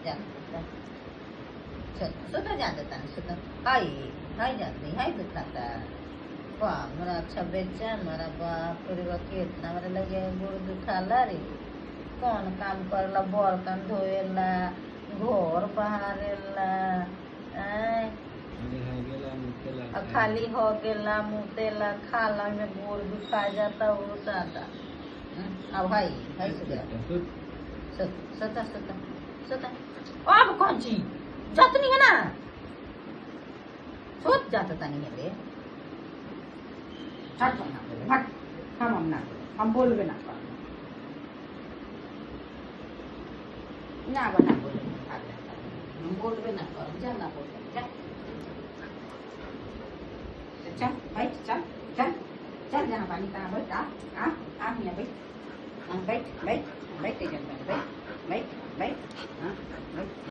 जान सुता जान देता नहीं सुता हाई जाती हाई दुखाता वाह मेरा अच्छा बेचा मेरा बाप रे बाप कितना मेरे लगे गुड़ दुखाला रे कौन काम करला बर्तन धोएला घर बहारेला खाली हो गेला मुतेला खाला में गोड़ दुखा जाता वो सादा अब हाई हाई सता सता सता अब कौन ची जात नहीं है ना सोच जाता नहीं है रे हट ना बोले हट हम ना बोले हम बोलबे ना कर ना बना बोले हम बोलबे ना कर जा ना बोले जा चल बैठ चल चल चल जहाँ पानी कहाँ बैठ आ यहाँ बैठ बैठ बैठ बैठ बैठ बैठ बैठ हाँ बैठ